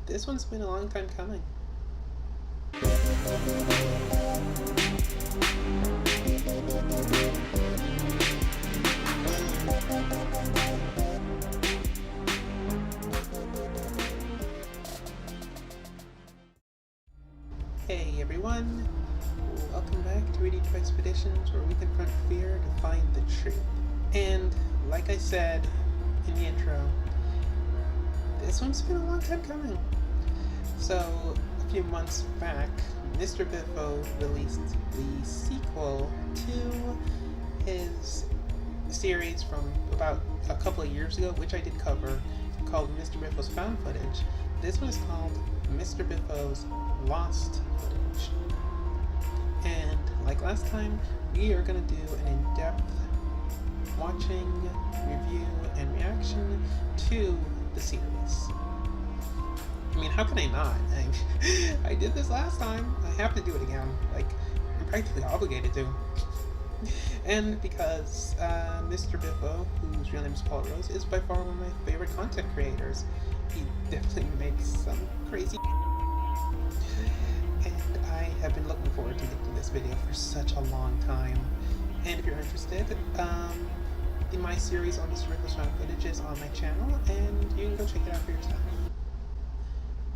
This one's been a long time coming. Hey everyone, welcome back to 3D2 Expeditions, where we confront fear to find the truth. And like I said in the intro, this one's been a long time coming. So a few months back, Mr. Biffo released the sequel to his series from about a couple of years ago, which I did cover, called Mr. Biffos Found Footage. This one is called Mr. Biffos Lost Footage. And like last time, we are going to do an in-depth watching, review, and reaction to the series. I mean, how can I not? I did this last time. I have to do it again. Like, I'm practically obligated to. And because Mr. Biffo, whose real name is Paul Rose, is by far one of my favorite content creators. He definitely makes some crazy. And I have been looking forward to making this video for such a long time. And if you're interested, in my series on Mr. Biffos Found Footage is on my channel, and you can go check it out for yourself.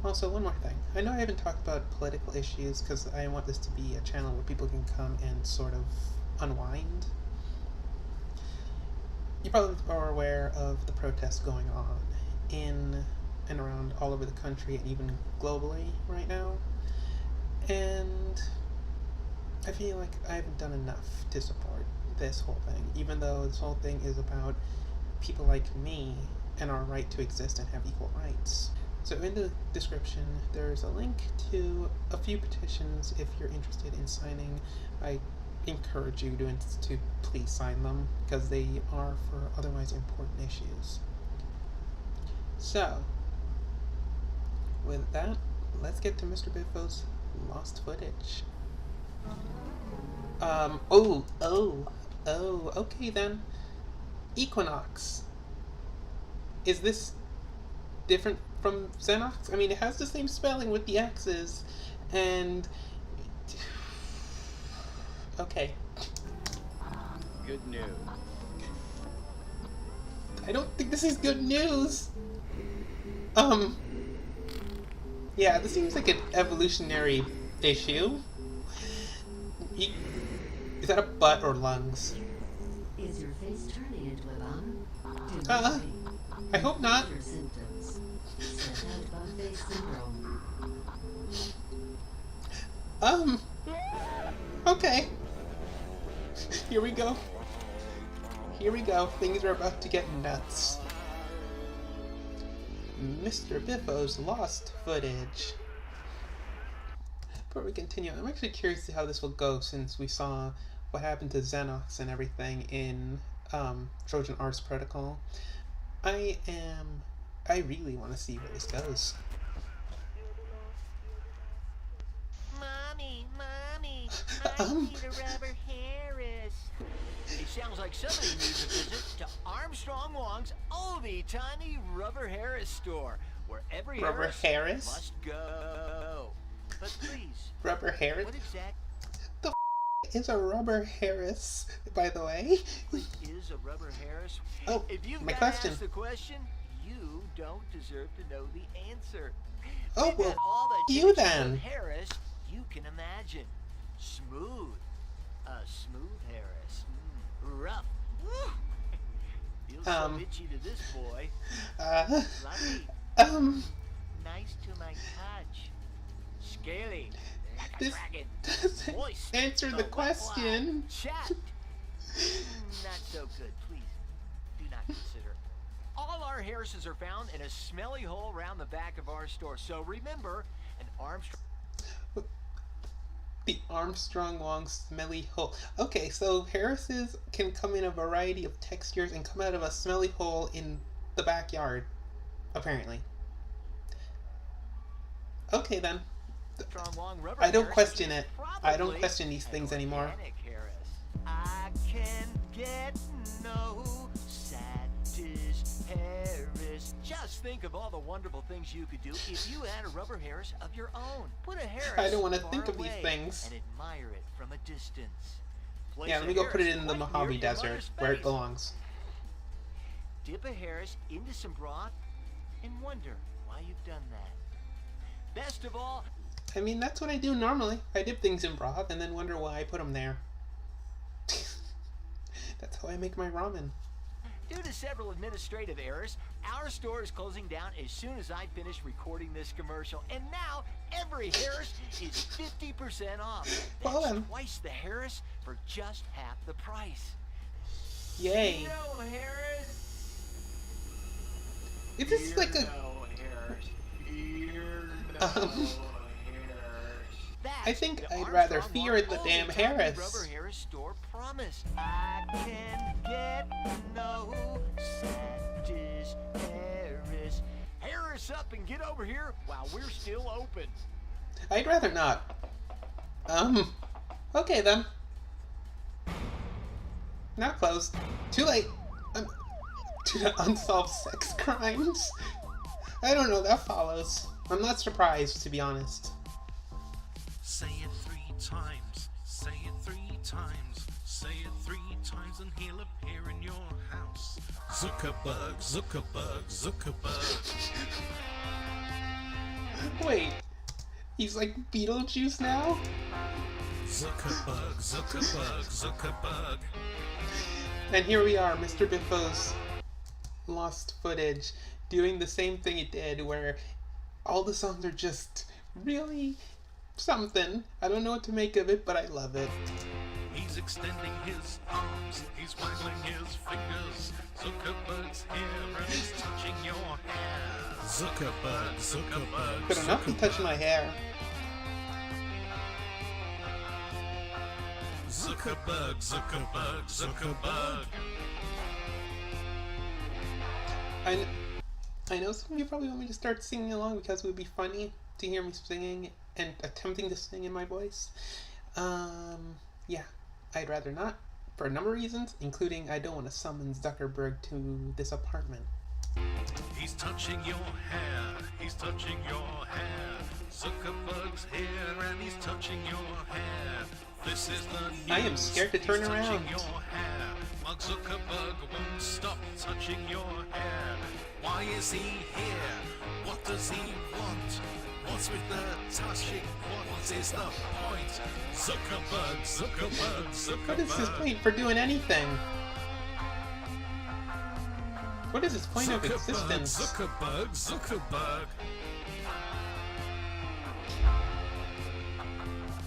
Also, one more thing. I know I haven't talked about political issues because I want this to be a channel where people can come and sort of unwind. You probably are aware of the protests going on in and around all over the country and even globally right now. And I feel like I haven't done enough to support this whole thing, even though this whole thing is about people like me and our right to exist and have equal rights. So in the description, there's a link to a few petitions if you're interested in signing. I encourage you to please sign them, because they are for otherwise important issues. So, with that, let's get to Mr. Biffos' Lost Footage. Okay then. Xenoxxx. Is this different from Xenoxxx? I mean, it has the same spelling with the X's, and... okay. Good news. I don't think this is good news! Yeah, this seems like an evolutionary issue. Is that a butt or lungs? Is your face turning into a bum? I hope not. Your symptoms. Set out bum face syndrome. Okay. Here we go. Here we go. Things are about to get nuts. Mr. Biffos' Lost Footage. Before we continue, I'm actually curious to see how this will go, since we saw what happened to Xenoxxx and everything in Trojan Ars Protocol. I really want to see where this goes. Mommy, I need a rubber Harris. It sounds like somebody needs a visit to Armstrong Wong's oldie tiny Rubber Harris store, where every Rubber Harris must go. But please, Rubber Harris? what exactly is a Rubber Harris, by the way? is a Rubber Harris? Oh, if you've my got question. to ask the question, you don't deserve to know the answer. Oh, We've got well, all the you textures then. of Harris you can imagine. Smooth. A smooth Harris. Rough. Woo. Feels so itchy to this boy. Fluffy. Nice to my touch. Scaly. Like a This dragon. doesn't Moist. answer the question. Chat. Not so good. Please do not consider. All our Harrises are found in a smelly hole around the back of our store. So remember, an Armstrong. The Armstrong Wong smelly hole. Okay, so Harris's can come in a variety of textures and come out of a smelly hole in the backyard, apparently. Okay then. I don't question it. I don't question these things anymore. I can get no Satis Harris Just think of all the wonderful things you could do if you had a rubber Harris of your own. Put a Harris I don't want to far think of these away things. and admire it from a distance. Place Yeah, let me a go put it Harris in the quite Mojave near your Desert, mother's where it face. belongs. Dip a Harris into some broth and wonder why you've done that. Best of all, I mean, that's what I do normally. I dip things in broth and then wonder why I put them there. That's how I make my ramen. due to several administrative errors, our store is closing down as soon as I finish recording this commercial. And now, every Harris is 50% off. Well That's then. twice the Harris for just half the price. Yay. No, Harris. Is this like a... No, Harris. No, Harris. I think The I'd rather Armstrong fear the One damn Only Tiny Harris. Rubber Harris store promised. I can get no Harris. Harris up and get over here while we're still open. I'd rather not. Okay then. Now closed. Too late. Due to unsolved sex crimes. I don't know, that follows. I'm not surprised, to be honest. Say it 3 times, say it 3 times, say it 3 times and he'll appear in your house. Zuckerberg, Zuckerberg, Zuckerberg. Wait, he's like Beetlejuice now? Zuckerberg, Zuckerberg, Zuckerberg. And here we are, Mr. Biffos lost footage, doing the same thing it did, where all the songs are just really something. I don't know what to make of it, but I love it. He's extending his arms, he's waggling his fingers. Zuckerberg's here and he's touching your hair. Zuckerberg, Zuckerberg, But enough to touch my hair. Zuckerberg, Zuckerberg, Zuckerberg. I know some of you probably want me to start singing along because it would be funny to hear me singing and attempting to sing in my voice. Yeah, I'd rather not, for a number of reasons, including I don't want to summon Zuckerberg to this apartment. He's touching your hair, he's touching your hair. Zuckerberg's here and he's touching your hair. This is the news. I am scared to turn He's around. touching your hair. Mark Zuckerberg won't stop touching your hair. Why is he here? What does he want? What's with the touching? What is the point? Zuckerberg, Zuckerberg, Zuckerberg. What is his point for doing anything? What is his point of existence? Zuckerberg, Zuckerberg.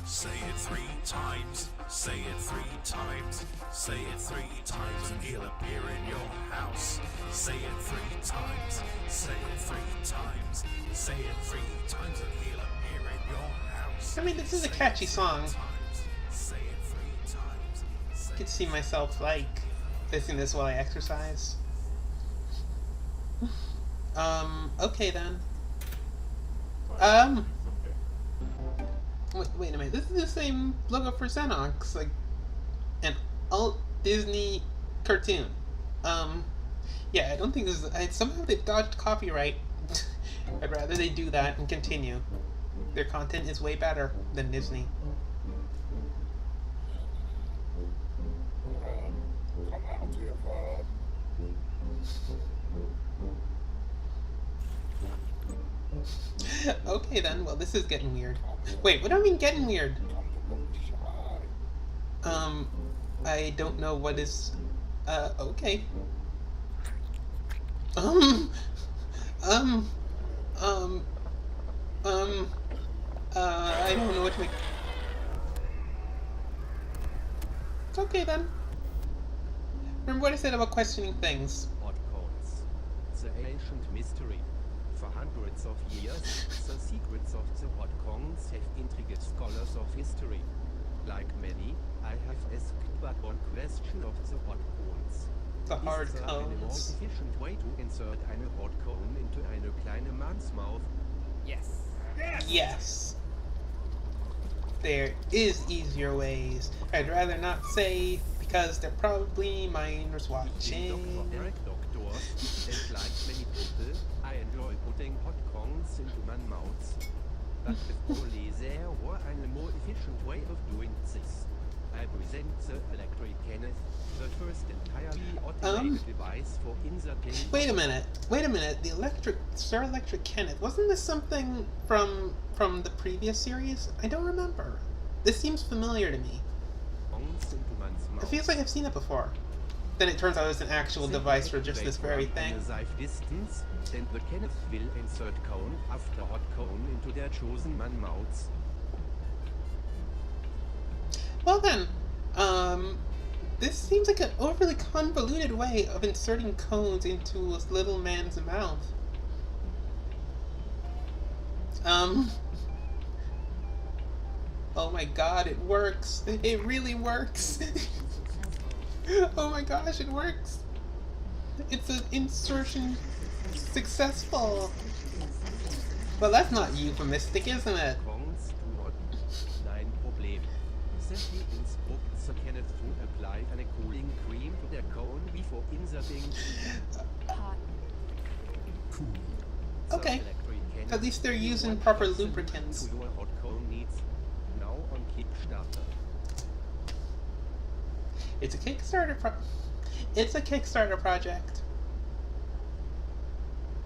Say it 3 times, say it 3 times, say it 3 times and he'll appear in your house. Say it 3 times, say it 3 times, say it 3 times and he'll appear in your house. I mean, this is a catchy song. Say it 3 times. I could see myself, like, listening to this while I exercise. Okay then. Wait a minute, this is the same logo for Xenoxxx, like, an alt Disney cartoon. Yeah, I don't think this is, somehow they've dodged copyright. I'd rather they do that and continue. Their content is way better than Disney. Okay then, well this is getting weird. Wait, what do I mean getting weird? I don't know what is, okay. I don't know what to make. Okay then. Remember what I said about questioning things. Hot codes. The ancient mystery. For hundreds of years, the secrets of the hot cones have intrigued scholars of history. Like many, I have asked but one question of the hot cones. The hard Ist eine more cones. efficient way to insert eine hot cone into eine kleine man's mouth? Yes. Yes. There is easier ways. I'd rather not say because they're probably minors Ich bin watching. Dr. Dr. Biffos, and like many people, I enjoy putting hot cones into my mouth. But if only there were a more efficient way of doing this. I present the electric kenneth, the first entirely automated device for inserting... Wait a minute. The Sir Electric Kenneth, wasn't this something from the previous series? I don't remember. This seems familiar to me. Cones into man's mouth. It feels like I've seen it before. Then it turns out it's an actual device for just this very thing. Safe distance, and the kenneth will insert cone after hot cone into their chosen man mouths. Well then, this seems like an overly convoluted way of inserting cones into a little man's mouth. Oh my god, it works. It really works. Oh my gosh, it works. It's an insertion successful. Well, that's not euphemistic, isn't it? Cones do not. Nein Problem. Simply instruct the kenneth to apply a cooling cream to their cone before inserting. Okay. At least they're using proper lubricants. To your hot cone needs. Now on Kickstarter. It's a Kickstarter project.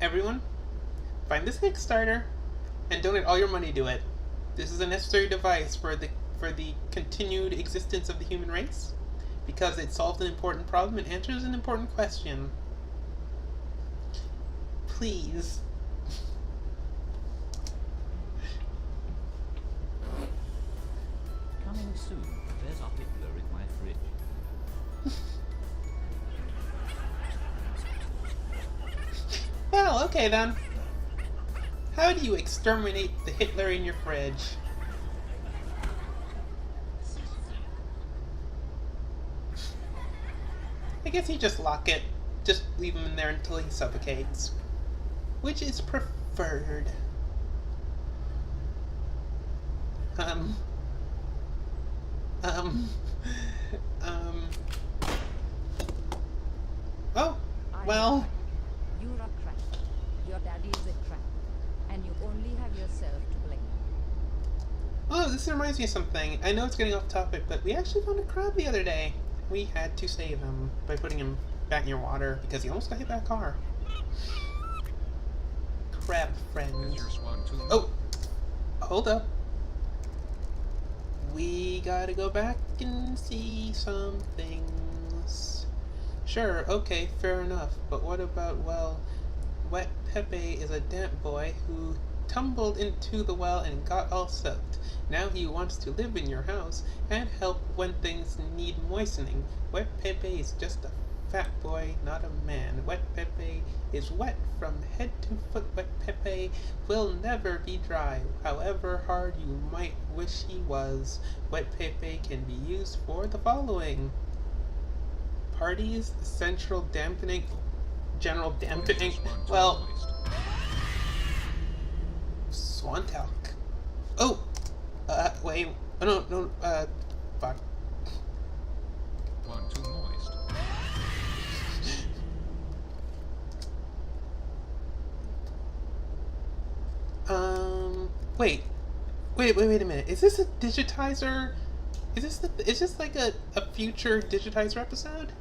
Everyone, find this Kickstarter and donate all your money to it. This is a necessary device for the continued existence of the human race, because it solves an important problem and answers an important question. Please. Coming soon. There's a Hitler in my fridge. Well, okay then. How do you exterminate the Hitler in your fridge? I guess you just lock it. Just leave him in there until he suffocates. Which is preferred. Oh, well. You're a crank. Your daddy is a crank. And you only have yourself to blame. Oh, this reminds me of something. I know it's getting off topic, but we actually found a crab the other day. We had to save him by putting him back near water because he almost got hit by a car. Crab friends. Oh, hold up. We gotta go back and see some things. Sure, okay, fair enough. But what about, well, Wet Pepe is a damp boy who tumbled into the well and got all soaked. Now he wants to live in your house and help when things need moistening. Wet Pepe is just a fat boy, not a man. Wet Pepe is wet from head to foot. Wet Pepe will never be dry, however hard you might wish he was. Wet Pepe can be used for the following: parties, central dampening, general dampening, well, swan talk. Oh! Wait, no, fuck. One too moist. Wait a minute. Is this a digitizer? Is this like a future digitizer episode?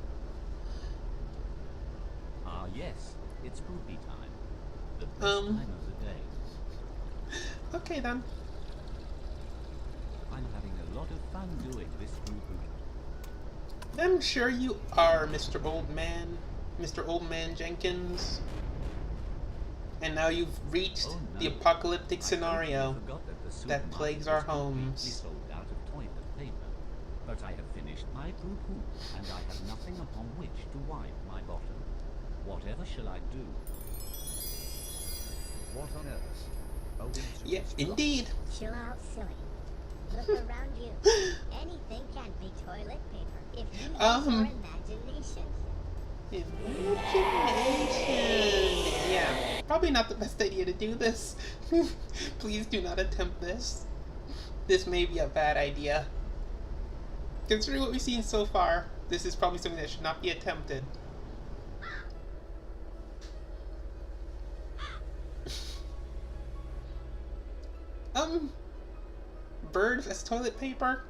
Ah, yes. It's poopy time. The best time of the day. Okay then. I'm having a lot of fun doing this poo-poo. I'm sure you are, Mr. Old Man Jenkins. And now you've reached the apocalyptic scenario that plagues our homes. Sold out of toilet paper. But I have finished my poo-poo, and I have nothing upon which to wipe my bottom. Whatever shall I do? What on earth? Yeah, indeed. Chill out, silly. Look around you. Anything can be toilet paper if you use your imagination. Imagination. Yeah, probably not the best idea to do this. Please do not attempt this. This may be a bad idea. Considering what we've seen so far, this is probably something that should not be attempted. Birds as toilet paper?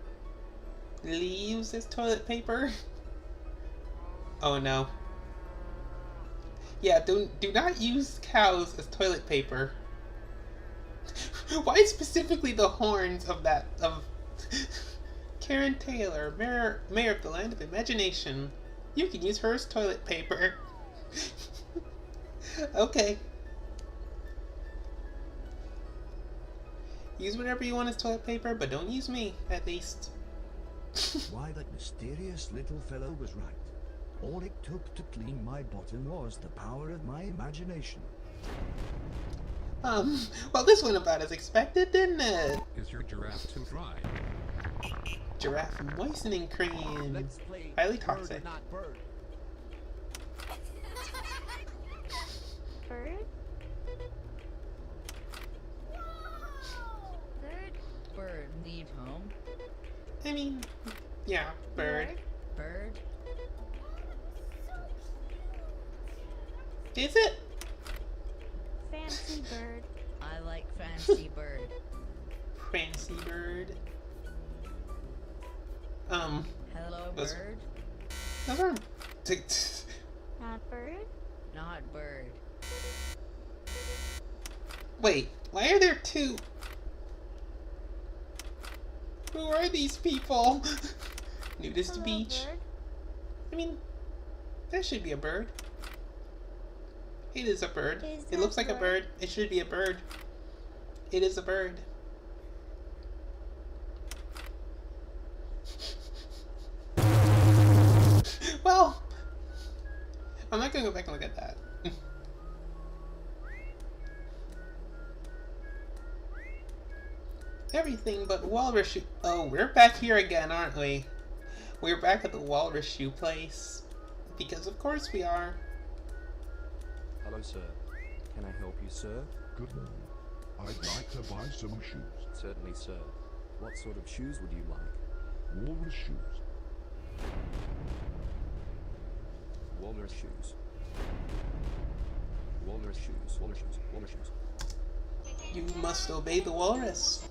Leaves as toilet paper? Oh no. Yeah, do not use cows as toilet paper. Why specifically the horns of Karen Taylor, mayor of the land of imagination? You can use her as toilet paper. Okay. Use whatever you want as toilet paper, but don't use me, at least. Why, that mysterious little fellow was right. All it took to clean my bottom was the power of my imagination. Well, this went about as expected, didn't it? Is your giraffe too dry? Giraffe moistening cream. Let's play Highly bird toxic. not bird. Bird? Bird leave home. I mean, yeah, bird. Bird. Is it? Fancy bird. I like fancy bird. Fancy bird. Hello, Those- bird. Those are... Not bird? Not bird. Wait, why are there two? Who are these people? Nudist Hello, beach. bird. I mean, there should be a bird. It is a bird. Is It there looks like a bird? bird. It should be a bird. It is a bird. Well, I'm not gonna go back and look at that. Everything but walrus shoe. Oh, we're back here again, aren't we? We're back at the walrus shoe place. Because of course we are. Hello, sir. Can I help you, sir? Good morning. I'd like to buy some shoes. Certainly, sir. What sort of shoes would you like? Walrus shoes. Walrus shoes. Walrus shoes. Walrus shoes. Walrus shoes. You must obey the walrus.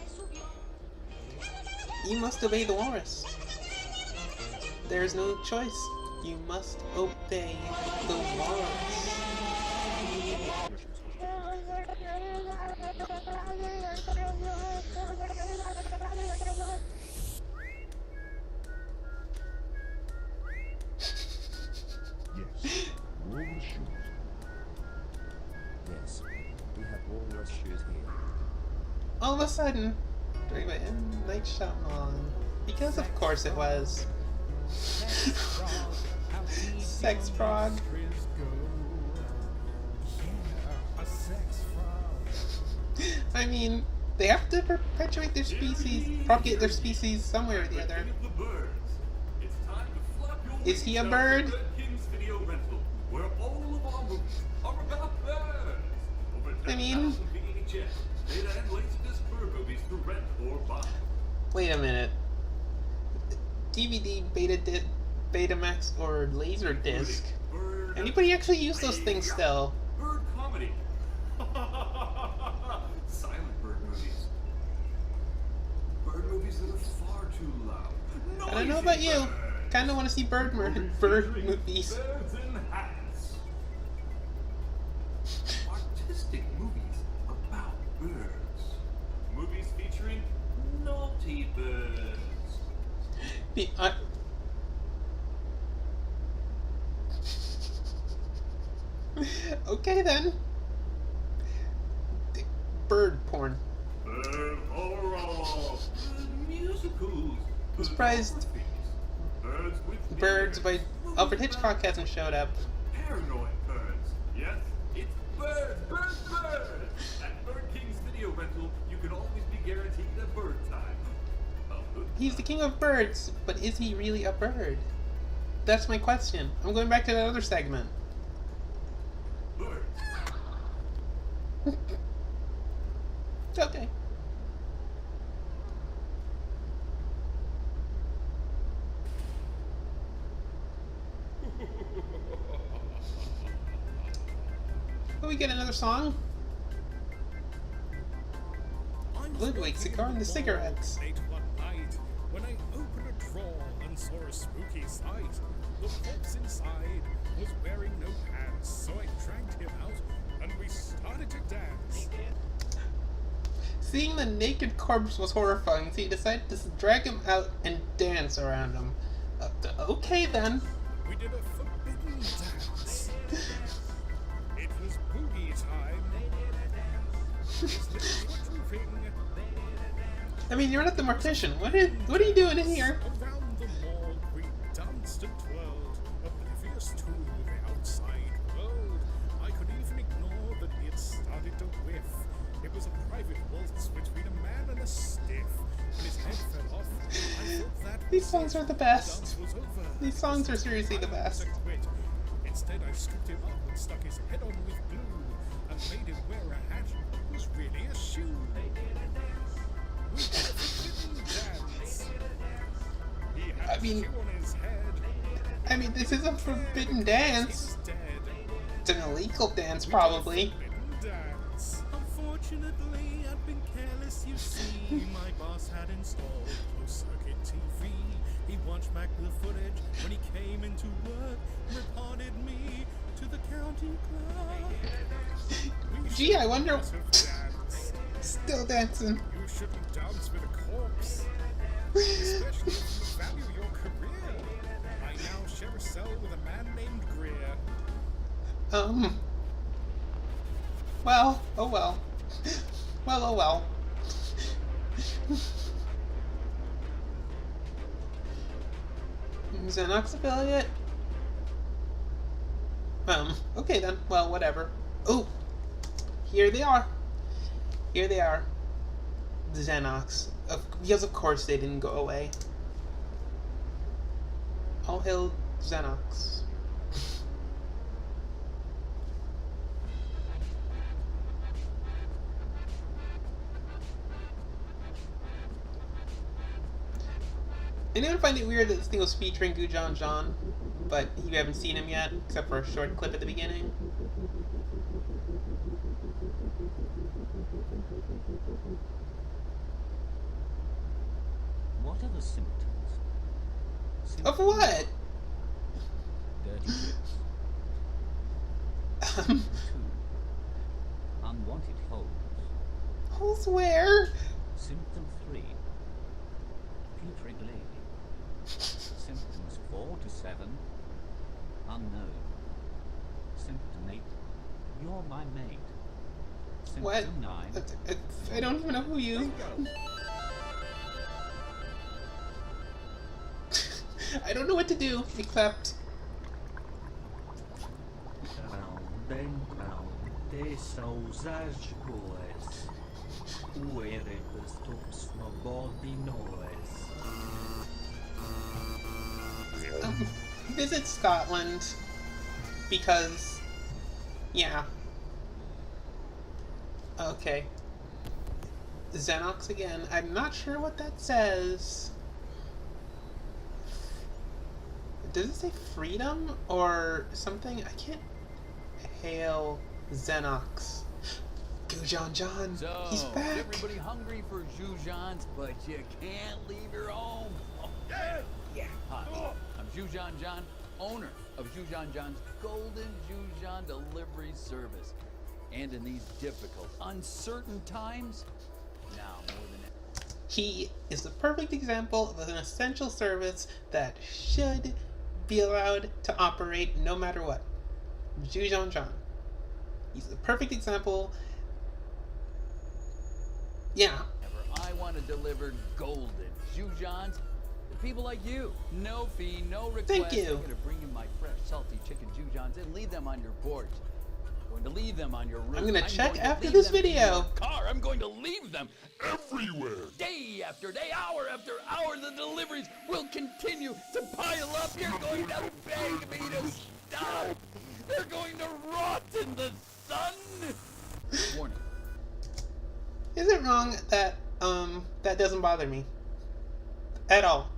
You must obey the walrus. There's no choice. You must obey the walrus. Yes. Walrus shoes. Yes. We have walrus shoes here. All of a sudden, during the M. Night Shyamalan, because of course it was. Sex frog. I mean, they have to perpetuate their species, propagate their species somewhere or the other. Is he a bird? I mean... Wait a minute. DVD, Betamax, or Laserdisc. Anybody actually use those things still? Bird comedy. Silent bird movies. Bird movies that are far too loud. I don't know about you. Kinda wanna see bird movies. Birds in hats. Artistic movies about birds. Movies featuring naughty birds. Okay then. Bird porn. Bird horror. Musicals. I'm surprised Birds by Alfred Hitchcock hasn't showed up. Paranoid birds. Yes, it's birds, birds, birds. At Bird King's Video Rental, you can always be guaranteed a bird time. He's the king of birds, but is he really a bird? That's my question. I'm going back to that other segment. Birds. Okay. Will we get another song? I'm Ludwig cigar the cigarettes. Late one night, when I opened a drawer and saw a spooky sight, the corpse inside was wearing no pants, so I dragged him out and we started to dance. Seeing the naked corpse was horrifying, so he decided to drag him out and dance around him. Okay then. We did a forbidden dance. It was boogie time. His lips were drooping. I mean, you're not the mortician. What are you doing in here? Around the mall, we danced and twirled, oblivious to the outside world. I could even ignore that he had started to whiff. It was a private waltz between a man and a stiff. When his head fell off, I thought that These songs are the best. dance was over. These songs are seriously the best. I quit. Instead, I scooped him up and stuck his head on with glue and made him wear a hat that was really a shoe. We did a forbidden dance. He had I mean- a shoe on his head. I mean, this is a forbidden He dance. was dead. It's an illegal dance, probably. Forbidden dance. Unfortunately, I'd been careless, you see. My boss had installed closed-circuit TV. He watched back the footage when he came into work, reported me to the county clerk. We Gee, I wonder- should not have danced. Still dancing. You shouldn't dance with a corpse, especially if you value your career. I now share a cell with a man named Greer. Well, oh well. Well, oh well. Xenoxxx affiliate? Okay then. Well, whatever. Oh! Here they are. Here they are. Xenoxxx. Because of course they didn't go away. All hail Xenoxxx. Anyone find it weird that this thing was featuring Gujan John, but you haven't seen him yet, except for a short clip at the beginning? What are the symptoms? Of what? Dirty lips. 2. Unwanted holes. Holes where? Symptom 3. Putrid lady. Symptoms 4 to 7. Unknown. Symptom 8. You're my mate. Symptom What? 9. I don't even know who you... I don't know what to do, except... Visit Scotland. Because... yeah. Okay. Xenoxxx again. I'm not sure what that says. Does it say freedom or something? I can't hail Xenoxxx. Gujan John, So, he's back. everybody hungry for Zhujan's, but you can't leave your home. Oh, Yeah. Hi, I'm Zhujan John, owner of Zhujan John's Golden Zhujan Delivery Service. And in these difficult, uncertain times, now more than ever. He is the perfect example of an essential service that should be allowed to operate no matter what. Zhujan John. He's the perfect example. Yeah. I want to deliver golden Zhujan's to people like you. No fee, no request. Thank you. I'm going to bring you my fresh, salty chicken Zhujan's and leave them on your porch. I'm going to leave them on your roof. I'm going to check going after leave this them in video. your car. I'm going to leave them Everywhere. day after day, hour after hour. The deliveries will continue to pile up. You're going to beg me to stop. They're going to rot in the sun. Warning. Is it wrong that that doesn't bother me at all?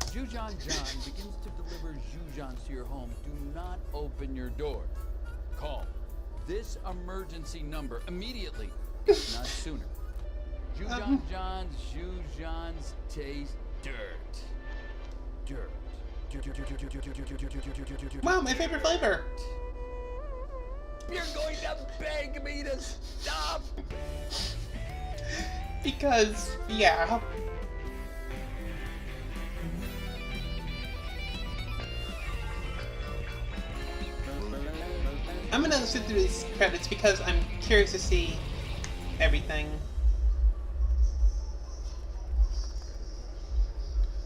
Zhujan John begins to deliver Zhujans to your home. Do not open your door. Call this emergency number immediately, not sooner. Zhuzhans taste dirt. Dirt. Wow, my favorite flavor! You're going to beg me to stop! Because, yeah. I'm gonna sit through these credits because I'm curious to see everything.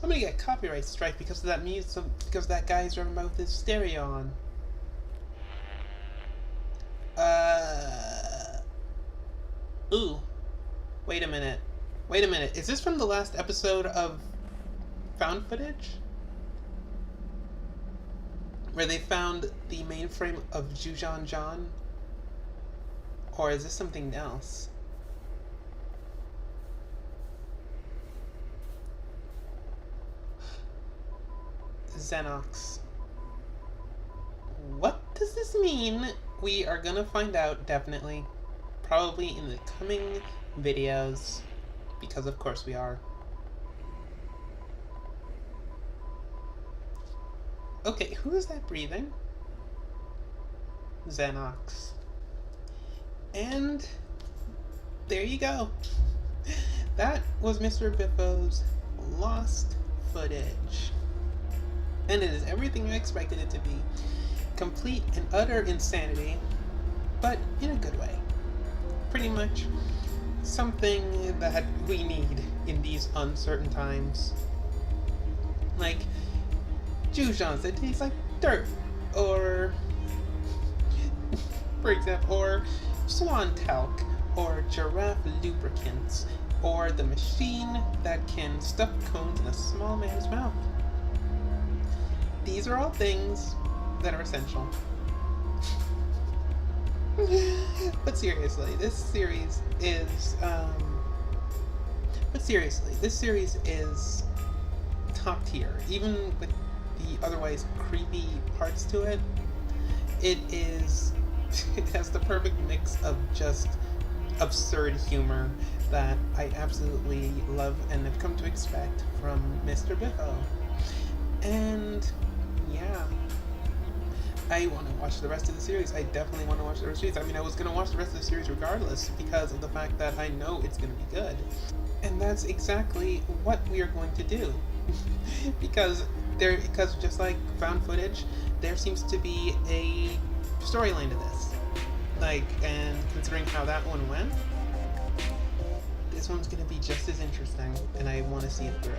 I'm gonna get a copyright strike because of that music, because that guy's running about with his stereo on. Ooh. Wait a minute. Wait a minute. Is this from the last episode of Found Footage? Where they found the mainframe of Zhuzhan? Or is this something else? Xenoxxx. What does this mean? We are gonna find out, definitely. Probably in the coming videos. Because of course we are. Okay, who is that breathing? Xenoxxx. And there you go. That was Mr. Biffos' lost footage. And it is everything I expected it to be. Complete and utter insanity, but in a good way. Pretty much something that we need in these uncertain times. Like Zhuzhans that taste like dirt, or for example, or swan talc, or giraffe lubricants, or the machine that can stuff cones in a small man's mouth. These are all things that are essential. But seriously, this series is top tier. Even with the otherwise creepy parts to it, it has the perfect mix of just absurd humor that I absolutely love and have come to expect from Mr. Biffo. And yeah, I want to watch the rest of the series. I definitely want to watch the rest of the series. I mean, I was going to watch the rest of the series regardless because of the fact that I know it's going to be good. And that's exactly what we are going to do. because just like Found Footage, there seems to be a storyline to this. And considering how that one went, this one's going to be just as interesting, and I want to see it through.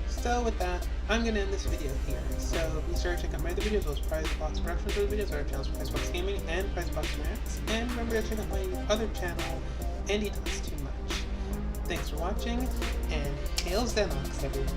So with that, I'm going to end this video here. So be sure to check out my other videos, those Prize Box Productions for the videos, our channels Prize Box Gaming and Prize Box Reacts. And remember to check out my other channel, Andie Talks Too Much. Thanks for watching, and hail Xenoxxx, everyone.